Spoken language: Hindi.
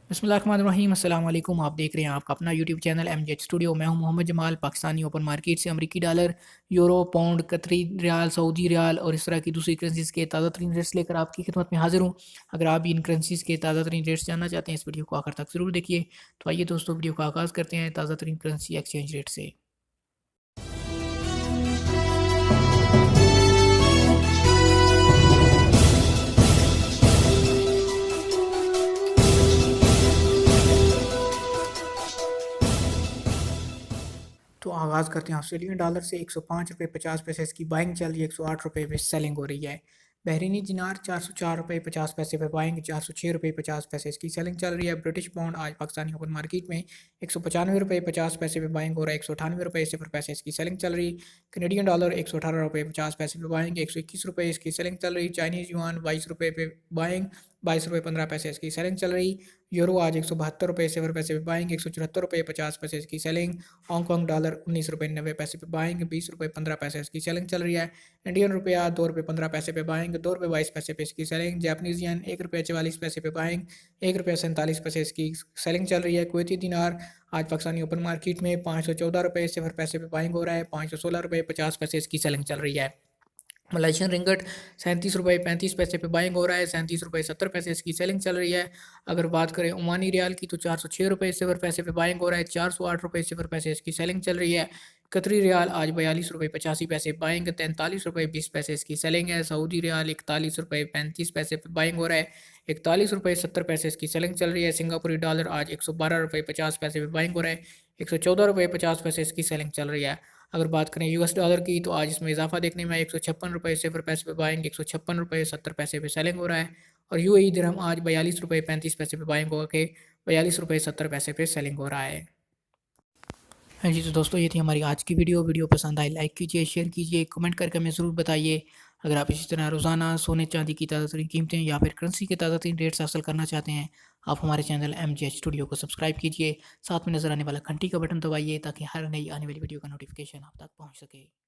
बिस्मिल्लाहिर्रहमानिर्रहीम अस्सलाम वालेकुम। आप देख रहे हैं आपका अपना यूट्यूब चैनल एमजेड स्टूडियो। मैं हूं मोहम्मद जमाल। पाकिस्तानी ओपन मार्केट से अमरीकी डॉलर, यूरो, पाउंड, कतरी रियाल, सऊदी रियाल और इस तरह की दूसरी करेंसीज़ के ताज़ा तरीन रेट्स लेकर आपकी खिदमत में हाजिर हूं। अगर आप भी इन करेंसीज़ के ताज़ा तरीन रेट्स जानना चाहते हैं, इस वीडियो को आखिर तक ज़रूर देखिए। तो आइए दोस्तों, वीडियो का आगाज़ करते हैं ताज़ा तरीन करेंसी एक्सचेंज रेट से। तो आगाज़ करते हैं ऑस्ट्रेलियन डॉलर से। 105 रुपये 50 पैसे इसकी बाइंग चल रही है, 108 रुपये पे सेलिंग हो रही है। बहरीनी दिनार 404 रुपये 50 पैसे पे बाइंग, 406 रुपये 50 पैसे इसकी सेलिंग चल रही है। ब्रिटिश पाउंड आज पाकिस्तानी ओपन मार्केट में 195 रुपये 50 पैसे पे बाइंग हो रहा है, 198 रुपये 0 पैसे इसकी सेलिंग चल रही। कनेडियन डॉलर 118 रुपये 50 पैसे पे बाइंग, 121 रुपये इसकी सेलिंग चल रही। चाइनीज़ युआन 22 रुपये पे बाइंग, 22 रुपये 15 पैसे इसकी सेलिंग चल रही। यूरो आज 172 रुपये 0 पैसे पे बाइंग, 174 रुपये 50 पैसे इसकी सेलिंग। हांगकॉन्ग डॉलर 19 रुपये 90 पैसे पे बाइंग, 20 रुपये 15 पैसे इसकी सेलिंग चल रही है। इंडियन रुपया 2 रुपये 15 पैसे पे बाइंग, 2 रुपये 22 पैसे पे इसकी सेलिंग। जापानीज येन 1 रुपये 44 पैसे पे बाइंग, 1 रुपये 47 पैसे इसकी सेलिंग चल रही है। कुवैती दिनार आज पाकिस्तानी ओपन मार्केट में 514 रुपये 0 पैसे पे बाइंग हो रहा है, 516 रुपये 50 पैसे इसकी सेलिंग चल रही है। मलेशियन रिंगट 37 रुपये 35 पैसे पे बाइंग हो रहा है, 37 रुपये 70 पैसे इसकी सेलिंग चल रही है। अगर बात करें ओमानी रियाल की, तो 406 रुपये 0 पैसे पे बाइंग हो रहा है, 408 रुपये 0 पैसे इसकी सेलिंग चल रही है। कतरी रियाल आज 42 रुपये 85 पैसे बाइंग, 43 रुपये 20 पैसे इसकी सेलिंग है। सऊदी रियाल 41 रुपये 35 पैसे पे बाइंग हो रहा है, 41 रुपये 70 पैसे इसकी सेलिंग चल रही है। सिंगापुरी डॉलर आज 112 रुपये 50 पैसे पे बाइंग हो रहा है, 114 रुपये 50 पैसे इसकी सेलिंग चल रही है। अगर बात करें यूएस डॉलर की, तो आज इसमें इजाफा देखने में 156 रुपये 0 पैसे पे बाइंग, 156 रुपये 70 पैसे पे सेलिंग हो रहा है। और यूएई दिरहम आज 42 रुपये 35 पैसे पे बाइंग होकर के 42 रुपये 70 पैसे पे सेलिंग हो रहा है। हाँ जी, तो दोस्तों ये थी हमारी आज की वीडियो। वीडियो पसंद आई लाइक कीजिए, शेयर कीजिए, कमेंट करके हमें ज़रूर बताइए। अगर आप इसी तरह रोज़ाना सोने चांदी की ताज़ा तरीन कीमतें या फिर करेंसी के ताज़ा तरीन रेट्स हासिल करना चाहते हैं, आप हमारे चैनल एमजेएच स्टूडियो को सब्सक्राइब कीजिए। साथ में नज़र आने वाला घंटी का बटन दबाइए ताकि हर नई आने वाली वीडियो का नोटिफिकेशन आप तक पहुँच सके।